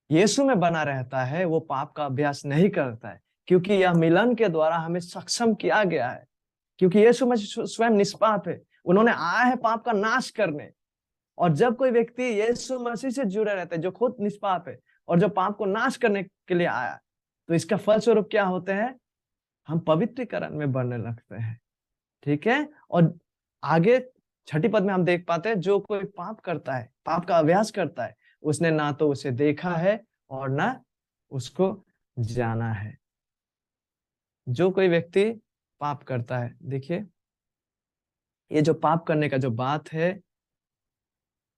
यीशु में बना रहता है वो पाप का अभ्यास नहीं करता है, क्योंकि यह मिलन के द्वारा हमें सक्षम किया गया है। क्योंकि यीशु मसीह स्वयं निष्पाप है, उन्होंने आया है पाप का नाश करने। और जब कोई व्यक्ति यीशु मसीह से जुड़े रहता है जो खुद निष्पाप है और जो पाप को नाश करने के लिए आया, तो इसका फलस्वरूप क्या होते हैं? हम पवित्रीकरण में बढ़ने लगते हैं। ठीक है, और आगे छठी पद में हम देख पाते हैं जो कोई पाप करता है, पाप का अभ्यास करता है, उसने ना तो उसे देखा है और ना उसको जाना है। जो कोई व्यक्ति पाप करता है, देखिए, ये जो पाप करने का जो बात है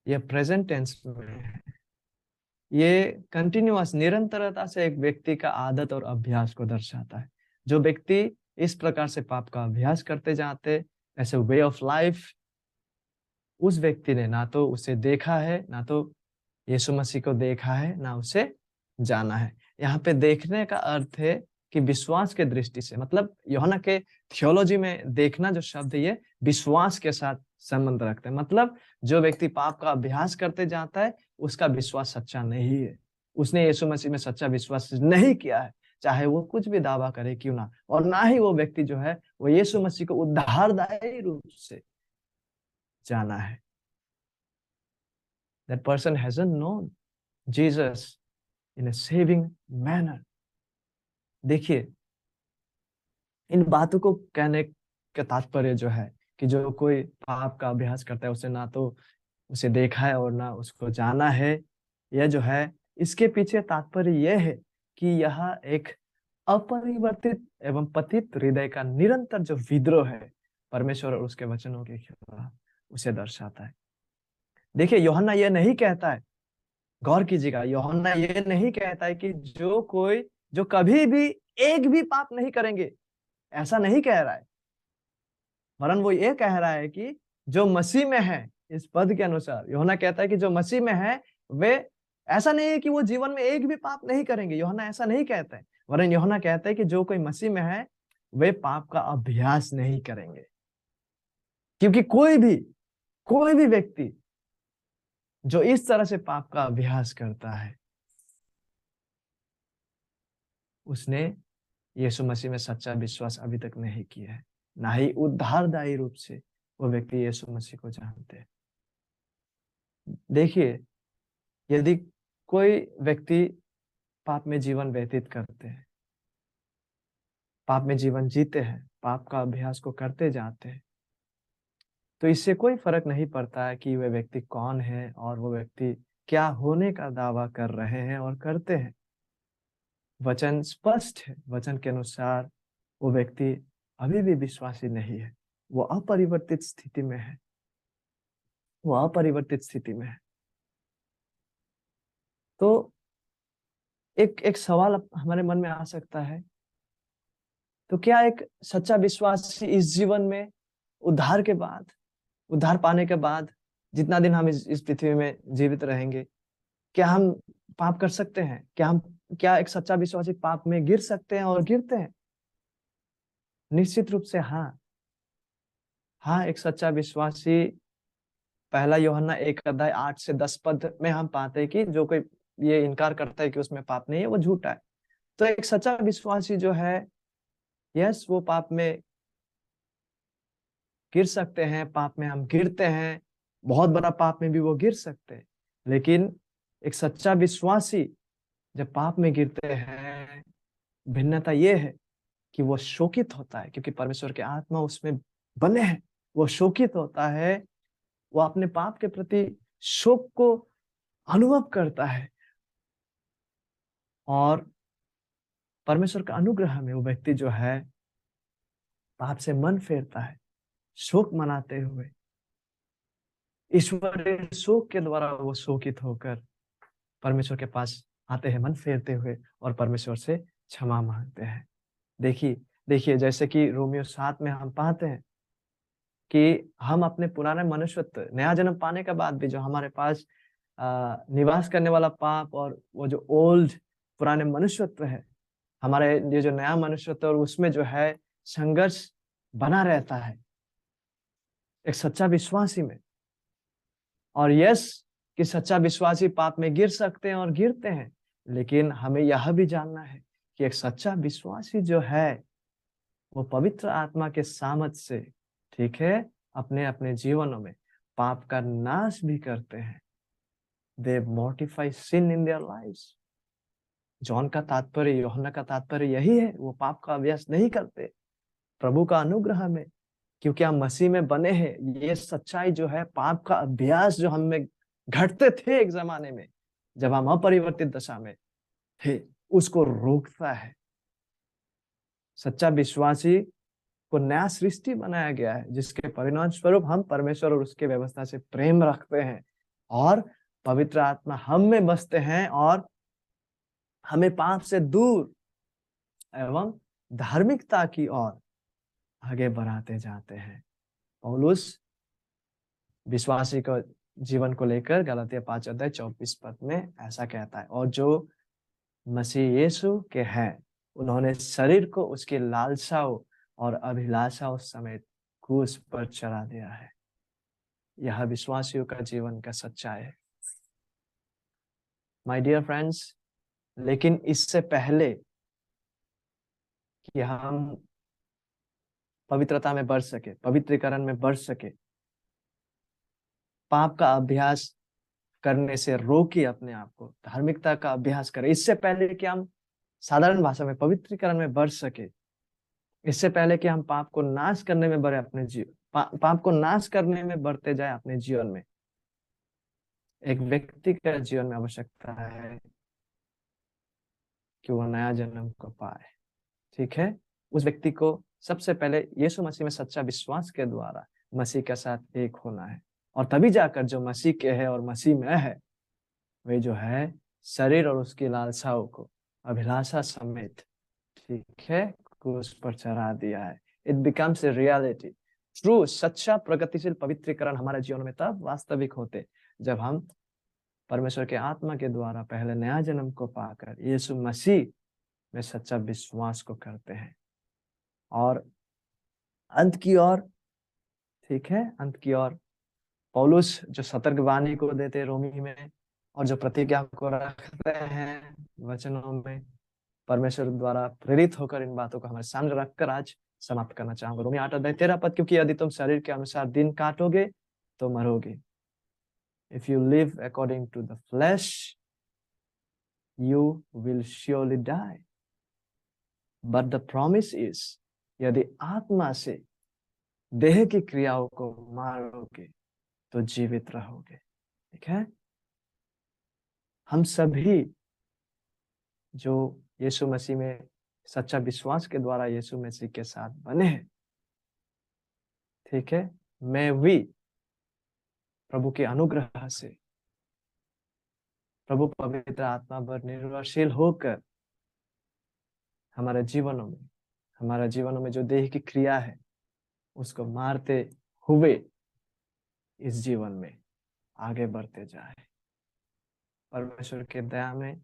ये प्रेजेंट टेंस में है। ये कंटिन्यूअस, निरंतरता से एक व्यक्ति का आदत और अभ्यास को दर्शाता है। जो व्यक्ति इस प्रकार से पाप का अभ्यास करते जाते, ऐसे वे ऑफ लाइफ, उस व्यक्ति ने ना तो उसे देखा है, ना तो यीशु मसीह को देखा है, ना उसे जाना है। यहाँ पे देखने का अर्थ है कि विश्वास के दृष्टि से, मतलब यूहन्ना के थियोलॉजी में देखना जो शब्द है ये विश्वास के साथ संबंध रखते हैं। मतलब जो व्यक्ति पाप का अभ्यास करते जाता है उसका विश्वास सच्चा नहीं है, उसने यीशु मसीह में सच्चा विश्वास नहीं किया है, चाहे वो कुछ भी दावा करे क्यों ना। और ना ही वो व्यक्ति जो है वो यीशु मसीह को उद्धारदायी रूप से जाना है। That person hasn't known Jesus in a saving manner. देखिए, इन बातों को कहने का तात्पर्य जो है कि जो कोई पाप का अभ्यास करता है उसे ना तो उसे देखा है और ना उसको जाना है, यह जो है इसके पीछे तात्पर्य यह है कि यह एक अपरिवर्तित एवं पतित हृदय का निरंतर जो विद्रोह है परमेश्वर और उसके वचनों के खिलाफ, उसे दर्शाता है। देखिए, यूहन्ना यह नहीं कहता है, गौर कीजिएगा, यूहन्ना ये नहीं कहता है कि जो कभी भी एक भी पाप नहीं करेंगे, ऐसा नहीं कह रहा है। वरन वो ये कह रहा है कि जो मसीह में है, इस पद के अनुसार यूहन्ना कहता है कि जो मसीह में है वे, ऐसा नहीं है कि वो जीवन में एक भी पाप नहीं करेंगे, यूहन्ना ऐसा नहीं कहता है। वरन यूहन्ना कहता है कि जो कोई मसीह में है वे पाप का अभ्यास नहीं करेंगे। क्योंकि कोई भी व्यक्ति जो इस तरह से पाप का अभ्यास करता है उसने यीशु मसीह में सच्चा विश्वास अभी तक नहीं किया है, ना ही उद्धारदायी रूप से वो व्यक्ति यीशु मसीह को जानते हैं। देखिए, यदि कोई व्यक्ति पाप में जीवन व्यतीत करते हैं, पाप में जीवन जीते हैं, पाप का अभ्यास को करते जाते हैं, तो इससे कोई फर्क नहीं पड़ता है कि वह व्यक्ति कौन है और वो व्यक्ति क्या होने का दावा कर रहे हैं और करते हैं। वचन स्पष्ट है, वचन के अनुसार वो व्यक्ति अभी भी विश्वासी नहीं है, वो अपरिवर्तित स्थिति में है, वो अपरिवर्तित स्थिति में है। तो एक सवाल हमारे मन में आ सकता है, तो क्या एक सच्चा विश्वासी इस जीवन में उद्धार के बाद, उद्धार पाने के बाद जितना दिन हम इस पृथ्वी में जीवित रहेंगे, क्या हम पाप कर सकते हैं? क्या एक सच्चा विश्वासी पाप में गिर सकते हैं और गिरते हैं? निश्चित रूप से हाँ, एक सच्चा विश्वासी, पहला यूहन्ना 1:8 से 10 में हम पाते हैं कि जो कोई ये इनकार करता है कि उसमें पाप नहीं है वो झूठा है। तो एक सच्चा विश्वासी जो है यस, वो पाप में गिर सकते हैं, पाप में हम गिरते हैं, बहुत बड़ा पाप में भी वो गिर सकते हैं। लेकिन एक सच्चा विश्वासी जब पाप में गिरते हैं, भिन्नता ये है कि वो शोकित होता है, क्योंकि परमेश्वर के आत्मा उसमें बने हैं। वो शोकित होता है, वो अपने पाप के प्रति शोक को अनुभव करता है, और परमेश्वर का अनुग्रह में वो व्यक्ति जो है पाप से मन फेरता है, शोक मनाते हुए ईश्वरीय शोक के द्वारा वो शोकित होकर परमेश्वर के पास आते हैं मन फेरते हुए, और परमेश्वर से क्षमा मांगते हैं। देखिए देखिए, जैसे कि रोमियो 7 में हम पाते हैं कि हम अपने पुराने मनुष्यत्व, नया जन्म पाने के बाद भी जो हमारे पास निवास करने वाला पाप और वो जो ओल्ड पुराने मनुष्यत्व है, हमारे ये जो नया मनुष्यत्व, और उसमें जो है संघर्ष बना रहता है एक सच्चा विश्वासी में। और यस, कि सच्चा विश्वासी पाप में गिर सकते हैं और गिरते हैं, लेकिन हमें यह भी जानना है कि एक सच्चा विश्वासी जो है वो पवित्र आत्मा के सामर्थ से, ठीक है, अपने अपने जीवनों में पाप का नाश भी करते हैं। दे मोर्टिफाई सिन इन देयर लाइव्स। जॉन का तात्पर्य, यूहन्ना का तात्पर्य यही है, वो पाप का अभ्यास नहीं करते प्रभु का अनुग्रह में, क्योंकि हम मसीह में बने हैं। ये सच्चाई जो है, पाप का अभ्यास जो हम में घटते थे एक जमाने में जब हम अपरिवर्तित दशा में थे, उसको रोकता है। सच्चा विश्वासी को नया सृष्टि बनाया गया है, जिसके परिणाम स्वरूप हम परमेश्वर और उसके व्यवस्था से प्रेम रखते हैं, और पवित्र आत्मा हम में बसते हैं और हमें पाप से दूर एवं धार्मिकता की ओर आगे बढ़ाते जाते हैं। पौलुस विश्वासी को जीवन को लेकर गलातिया 5:24 में ऐसा कहता है, और जो मसीह यीशु के हैं उन्होंने शरीर को उसकी लालसाओं और अभिलाषाओं समेत क्रूस पर चढ़ा दिया है। यह विश्वासियों का जीवन का सच्चाई है, माय डियर फ्रेंड्स। लेकिन इससे पहले कि हम पवित्रता में बढ़ सके, पवित्रीकरण में बढ़ सके, पाप का अभ्यास करने से रोकिए अपने आप को, धार्मिकता का अभ्यास करें। इससे पहले कि हम साधारण भाषा में पवित्रीकरण में बढ़ सके, इससे पहले कि हम पाप को नाश करने में बढ़े अपने पाप को नाश करने में बढ़ते जाए अपने जीवन में, एक व्यक्ति का जीवन में आवश्यकता है कि वो नया जन्म को पाए। ठीक है, उस व्यक्ति को सबसे पहले यीशु मसीह में सच्चा विश्वास के द्वारा मसीह के साथ एक होना है, और तभी जाकर जो मसीह के है और मसीह में है, वे जो है शरीर और उसकी लालसाओं को अभिलाषा समेत, ठीक है, क्रूस पर चढ़ा दिया है। It becomes a reality. True, सच्चा प्रगतिशील पवित्रीकरण हमारे जीवन में तब वास्तविक होते जब हम परमेश्वर के आत्मा के द्वारा पहले नया जन्म को पाकर यीशु मसीह में सच्चा विश्वास को करते हैं। और अंत की ओर, ठीक है, अंत की ओर पौलुस जो सतर्कवाणी को देते रोमी में, और जो प्रतिज्ञा को रखते हैं वचनों में, परमेश्वर द्वारा प्रेरित होकर इन बातों को हमारे सामने रखकर आज समाप्त करना चाहूंगा। रोमी 8:13, क्योंकि यदि तुम शरीर के अनुसार दिन काटोगे तो मरोगे। If you live according to the flesh, you will surely die. But the promise is, यदि आत्मा से देह की क्रियाओं को मारोगे तो जीवित रहोगे। ठीक है, हम सभी जो यीशु मसीह में सच्चा विश्वास के द्वारा यीशु मसीह के साथ बने हैं, ठीक है, मैं भी प्रभु के अनुग्रह से, प्रभु पवित्र आत्मा पर निर्भरशील होकर हमारे जीवनों में जो देह की क्रिया है उसको मारते हुए इस जीवन में आगे बढ़ते जाए। परमेश्वर के दया में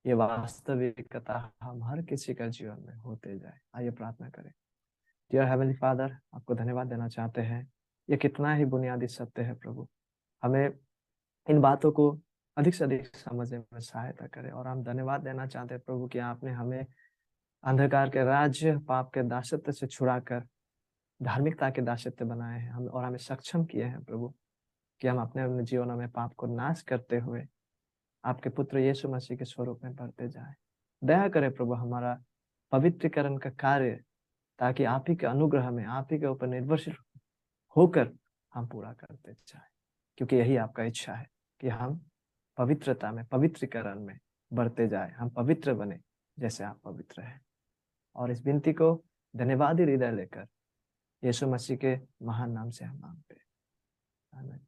ये वास्तविकता हम हर किसी का जीवन में होते जाए। आइए प्रार्थना करें। डियर हेवनली फादर, आपको धन्यवाद देना चाहते हैं। ये कितना ही बुनियादी सत्य है प्रभु, हमें इन बातों को अधिक से अधिक समझने में सहायता करें। और हम धन्यवाद देना चाहते हैं प्रभु कि आपने हमें अंधकार के राज्य, पाप के दासत्व से छुड़ाकर धार्मिकता के दासत्व बनाए हैं हम, और हमें सक्षम किए हैं प्रभु कि हम अपने अपने जीवनों में पाप को नाश करते हुए आपके पुत्र यीशु मसीह के स्वरूप में बढ़ते जाए। दया करे प्रभु हमारा पवित्रीकरण का कार्य, ताकि आप ही के अनुग्रह में, आप ही के ऊपर निर्भरशील होकर हम पूरा करते जाए, क्योंकि यही आपका इच्छा है कि हम पवित्रता में, पवित्रीकरण में बढ़ते जाए, हम पवित्र बने जैसे आप पवित्र हैं। और इस विनती को धन्यवादी हृदय लेकर यीशु मसीह के महान नाम से हम मांगते हैं, आमीन।